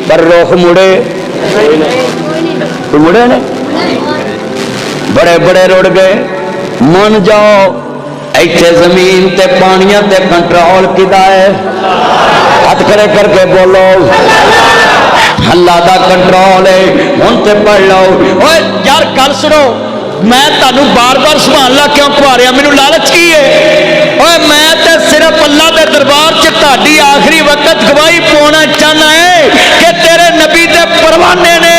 پر روح مڑے تو مڑے نے بڑے بڑے رڑ گئے من جاؤ ایتھے زمین تے پانیاں تے کنٹرول کیتا ہے ہاتھ کھڑے کر کے بولو اللہ دا کنٹرول ہے ہن تے پڑھ لو اوے یار گل سنو میں تانوں بار بار سبحان اللہ کیوں کہا رہا مینوں لالچ کی ہے اوے میں تے صرف اللہ دے دربار چ تہاڈی آخری وقت گواہی پاؤنا چاہنا ہے کہ تیرے نبی دے پروانے نے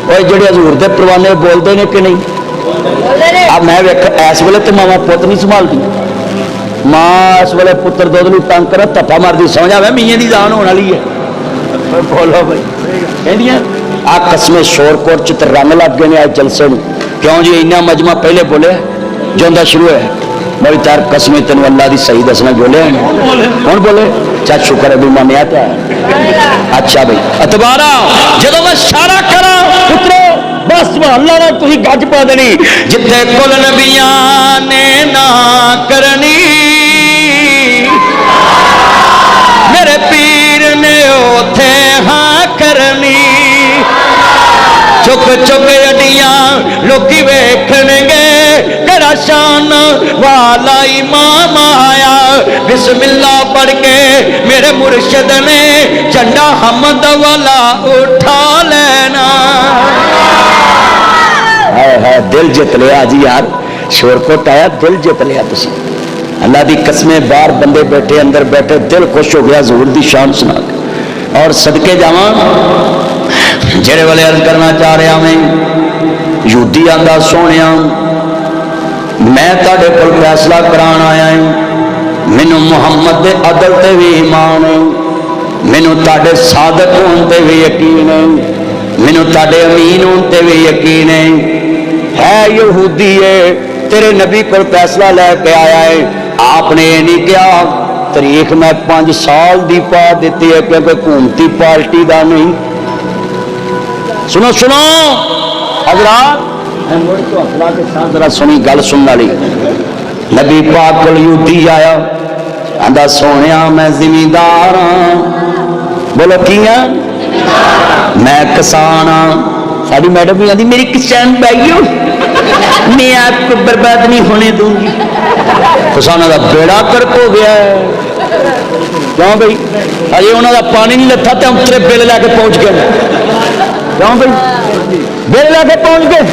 اوے جڑے حضور دے پروانے بولدے نے کہ نہیں اب میں اس ویلے تو ماوا پوت نہیں سنبھالتی ماں اس ویلے پتر دودھ نو تنگ کر تھپا مارتی سمجھ آئے میاں دی جان ہونے والی ہے بولو بھائی آ قسمیں شور کوٹ چ رنگ لگ گئے ہیں آج جلسے میں کیوں جی اتنا مجمع پہلے بولے جو شروع ہے بڑی چار قسمیں تینوں اللہ دی صحیح دسنا بولے کون بولے چل شکر ہے بھی مانیا کیا ہے اچھا بھائی اتبارا جب میں اشارہ کرا پترو بس اللہ نے تھی گج پا دینی جتھے کل نبیاں نے نہ کرنی میرے پیر نے اوتھے ہاں کرنی چک چک اڈیاں لوکی ویکھن گے تیرا شان والا امام آیا بسم اللہ پڑھ کے میرے مرشد نے جھنڈا حمد والا اٹھا لینا ہے دل جت لیا جی یار شور کوٹ آیا دل جت لیا تسی اللہ دی قسمیں باہر بندے بیٹھے اندر بیٹھے دل خوش ہو گیا ظہور دی شان سنا کے اور صدقے جاواں جڑے والے عرض کرنا چاہ رہا میں یہودی آندا سونیا میں تہاڈے کول فیصلہ کران آیا ہوں مینوں محمد دے عدل تے بھی ایمان ہے مینوں تہاڈے صادق ہون تے بھی یقین ہے مینوں تہاڈے امین ہون تے بھی یقین ہے یہودی ہے تیرے نبی کو فیصلہ لے کے آیا ہے آپ نے یہ نہیں کیا تاریخ میں 5 سال دی پا دیتی ہے کیونکہ حکومتی پارٹی دا نہیں سنو سنو حضرات کے ساتھ ذرا سنی گل سننے والی نبی پاک کول یہودی آیا آندا سونیا میں زمیندار ہاں بولو کی ہاں میں کسان ہاں ساری میڈم بھی آتی میری کسان بھائیو میں آپ کو برباد نہیں ہونے دوں گی کسانوں کا بیڑا کرک ہو گیا ہے کیوں بھائی اجے انہوں کا پانی نہیں لتھا تو اترے بل لے کے پہنچ گئے کیوں بھائی بل لے کے پہنچ گئے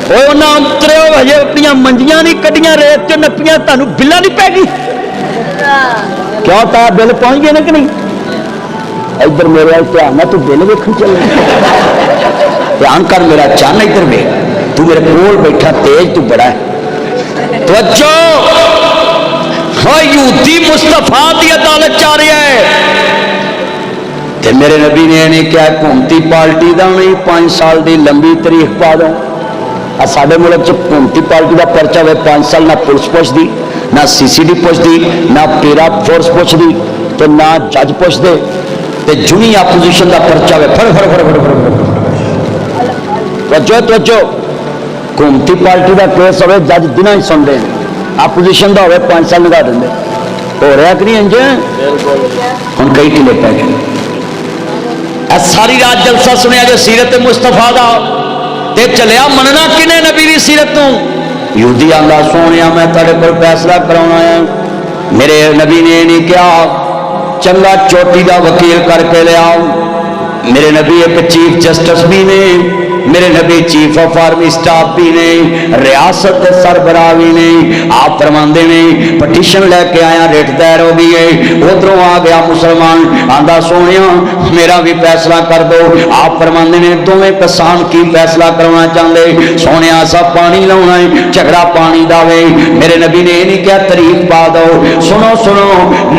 وہ انہیں اترے ہجے اپنی منجیاں نہیں کڈیاں ریت چ نپیاں تمہیں بلا نہیں پی گئی کیوں تا بل پہنچ گئے نا کہ نہیں ادھر میرے دھیان ہے تو بل ویکھن چلے دھیان کر میرا چان ادھر ویکھ تو میرے کول بیٹھا تیز تو بڑا ہے توجہ یہودی مصطفیٰ دی عدالت چاہ رہا ہے تے میرے نبی نے نہیں کیا حکومتی پارٹی دا نہیں 5 سال دی لمبی تاریخ پا دو سارے ملک حکومتی پارٹی کا پرچہ ہوئے 5 سال نہ پولیس پوچھ دی نہ سی سی ڈی پوچھ دی نہ پیرا فورس پوچھ دی تو نہ جج پوچھ دے تے جنی اپوزیشن کا پرچہ ہوئے پھڑ پھڑ پھڑ پھڑ توجہ توجہ حکومتی پارٹی کا کیس ہوئے جج دن ہی سن دیں اپوزیشن کا ہوئے 5 سال لگا دیں ہو رہا کہ نہیں انجے ہم کئی ٹھلے پہ گئے ساری رات جلسہ سنیا جو سیرت مصطفیٰ دا تے چلیا مننا کنے نبی دی سیرت تو یہودی آندا سونیا میں تیرے کول فیصلہ کرانا ہے میرے نبی نے نہیں کیا چنگا چوٹی دا وکیل کر کے لیا میرے نبی ایک چیف جسٹس بھی نے میرے نبی چیف آف آرمی سٹاف بھی نے ریاست سربراہ بھی نے آپ فرماندے نے پٹیشن لے کے آیا ریٹ دائر ہو گئی ہے ادھروں آ گیا مسلمان آندا سونیا میرا بھی فیصلہ کر دو آپ فرماندے نے دونوں کسان کی فیصلہ کرنا چاہتے سونیا سا پانی لاؤنا ہے جھگڑا پانی دا وے میرے نبی نے یہ نہیں کیا تاریخ پا دو سنو سنو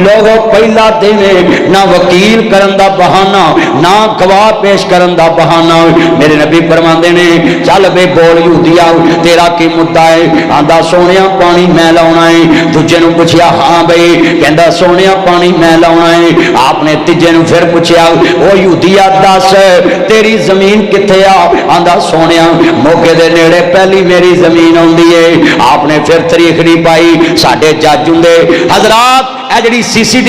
لوگوں پہلا دن نہ وکیل کرن دا بہانہ نہ گواہ پیش کرن دا بہانہ میرے نبی فرماندے نے چل بے بول یہودیا تیرا کی مدعا ہے آندا سونیا پانی میں لاؤنا ہے دوجے نو پوچھیا ہاں بھائی کہندا سونیا پانی میں لاؤنا ہے آپ نے تیجے نو پھر پوچھیا او یہودیا دس تیری زمین کتے آ آندا سونیا موقع دے نیڑے پہلی میری زمین ہوندی ہے آپ نے پھر تاریخ نہیں پائی ساڈے جج ہوندے حضرات ਇਹ ਜਿਹੜੀ CCTV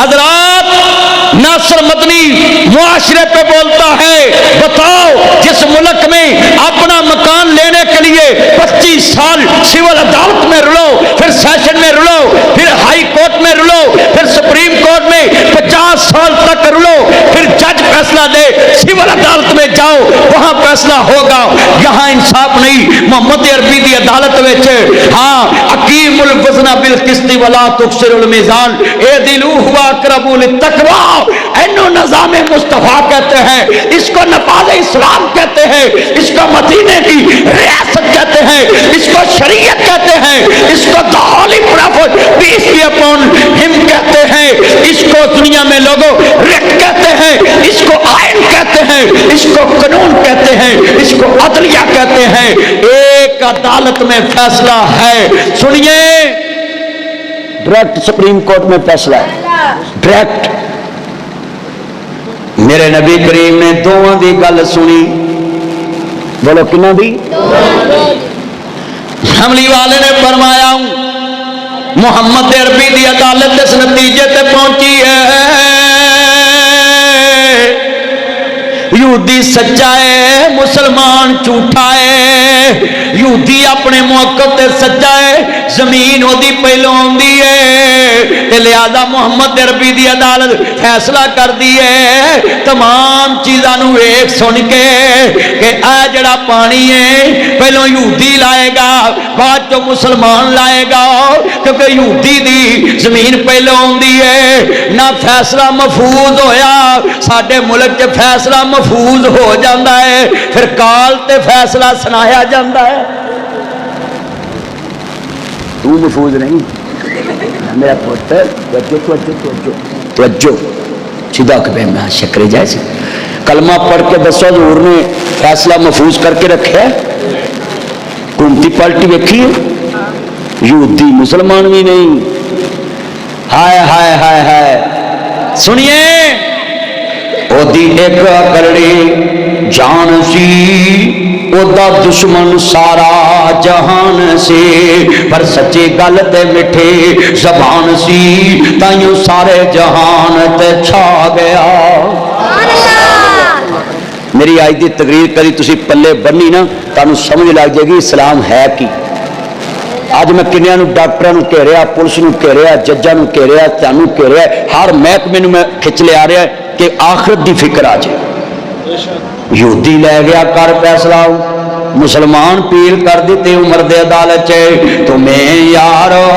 حضرات ناصر مدنی معاشرے پہ بولتا ہے، بتاؤ جس ملک میں اپنا مکان لینے کے لیے 25 سال سول عدالت میں رلو، پھر سیشن میں رلو، پھر ہائی کورٹ میں رلو، پھر سپریم کورٹ میں 50 سال تک رلو، پھر جج فیصلہ دے، سول عدالت میں جاؤ وہاں فیصلہ ہوگا، یہاں انصاف نہیں۔ محمد عربی دی عدالت وچ ہاں اقیم الوزن بالقسط ولا تکسر المیزان اعدلوا هو اقرب للتقوی، اینو نظام مصطفیٰ کہتے ہیں، اس کو نفاذ اسلام کہتے ہیں، اس کو مدینے کی ریاست کہتے ہیں، اس کو شریعت کہتے ہیں، اس کو the holy prophet peace be upon him کہتے ہیں، اس کو دنیا میں لوگوں رٹ کہتے ہیں، اس کو آئین کہتے ہیں، اس کو قانون کہتے ہیں، اس کو عدلیہ کہتے ہیں۔ ایک عدالت میں فیصلہ ہے، سنیے ڈائریکٹ سپریم کورٹ میں فیصلہ ہے، ڈائریکٹ۔ میرے نبی کریم نے دوواں دی گل سنی، بولو کنہ دی؟ حملی والے نے فرمایا محمد عربی دی عدالت اس نتیجے تے پہنچی ہے یہودی سچا ہے، مسلمان جھوٹا ہے۔ یہودی اپنے موقع تے سچا ہے، زمین وہی پہلو آندی ہے، لہذا محمد عربی دی عدالت فیصلہ کر دی ہے تمام چیزاں نو ایک سن کے کہ اے جڑا پانی ہے پہلو یہودی لائے گا بعد جو مسلمان لائے گا، کیونکہ یہودی دی زمین پہلو آندی ہے۔ نہ فیصلہ محفوظ ہویا، ساڈے ملک چ فیصلہ محفوظ ہو جاندہ ہے، پھر کال تے فیصلہ سنایا جاندہ ہے، تو محفوظ نہیں میرا پوتر۔ توجہ سیدھا کہ میں شکر جائے کلمہ پڑھ کے دسو حضور نے فیصلہ محفوظ کر کے رکھا ہے۔ حکومتی پارٹی ویکھی ہے، یہودی مسلمان بھی نہیں، ہائے ہائے ہائے ہائے۔ سنیے او دی ایک کرڑی جان سی، او دا دشمن سارا جہان سی، پر سچی گل تے مٹھی زبان سی، تائیوں سارے جہان تے چھا گیا۔ میری آج دی تقریر کری تسی پلے بنی نا تانوں سمجھ لگ جائے گی اسلام ہے کی۔ آج میں کنیاں نو ڈاکٹراں نو کہہ رہا، پولیس نو کہہ رہا، ججاں نو کہہ رہا، تانوں کہہ رہا، ہر محکمے نو میں کھچ لے آ رہا ہے کہ آخرت دی فکر آ جائے۔ یہودی لے گیا کر فیصلہ، مسلمان پیل کر دیتے عمر دے عدالت چے، تمہیں یارو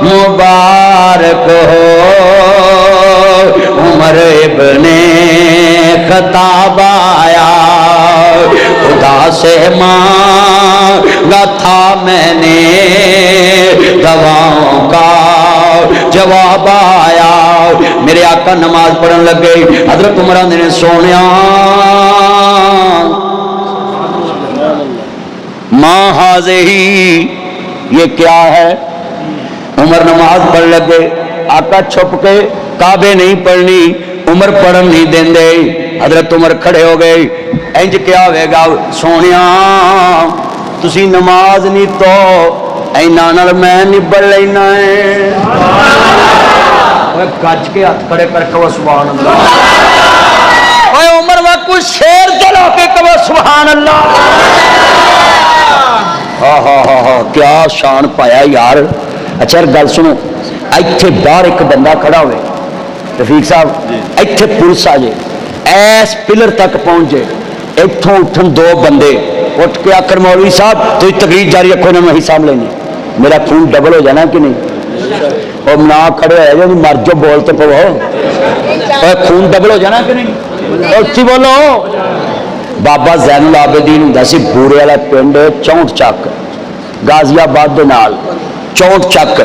مبارک ہو عمر ابن خطاب آیا، خدا سے مانگا تھا میں نے دعاؤں کا جواب آیا۔ میرے آقا نماز پڑھن لگے، حضرت عمر نے سونیا ماں حاضی یہ کیا ہے؟ عمر نماز پڑھ لگے، آقا چھپ کے کعبے نہیں پڑھنی، عمر پڑھن نہیں دین دے۔ حضرت عمر کھڑے ہو گئے، انج کیا ہوئے گا سونیا تسی نماز نہیں تو اینا نال میں نبڑ لینا ہے۔ گج کے ہاتھ کھڑے کر کے سبحان اللہ، اے عمر واقعی شیر دل ہو کے کہو سبحان اللہ۔ ہاں ہاں ہاں ہاں کیا شان پایا یار۔ اچھا گل سنو، ایتھے باہر ایک بندہ کھڑا ہوئے، رفیق صاحب ایتھے پولیس آ جائے، ایس پلر تک پہنچ جائے، ایتھوں اٹھن دو بندے اٹھ کے آخر مولوی صاحب تو تقریر جاری رکھو انہوں نے حساب لینی، میرا خون ڈبل ہو جانا کہ نہیں؟ اور نہ کھڑے ہوئے جو مر جو بولتے پو خون ڈبل ہو جانا کہ نہیں؟ اچھی بولو۔ بابا زین العابدین ہوں سی بورے والا پنڈ چونٹ چک غازی آباد دے نال، چونٹ چک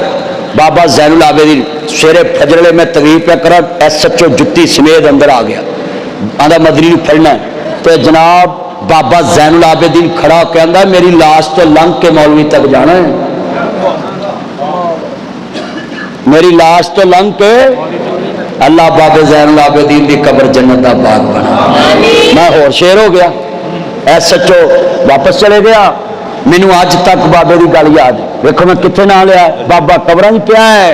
بابا زین العابدین سویرے فجرلے میں تقریر پہ کرا، ایس ایچ او جتی سمیت اندر آ گیا، آدھا مدنی پھڑنا ہے، تو جناب بابا زین العابدین کھڑا کہ آندہ میری لاش تو لنگ کے مولوی تک جانا ہے، میری لاش تو لنگ کے۔ اللہ بابا زین العابدین دی قبر جنت دا باغ بنا۔ میں اور شیر ہو گیا، ایس ایچ او واپس چلے گیا، مینوں اج تک بابے دی گل یاد، دیکھو میں کتنے نہ لیا، بابا قبراں وچ پیا ہے،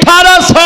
1800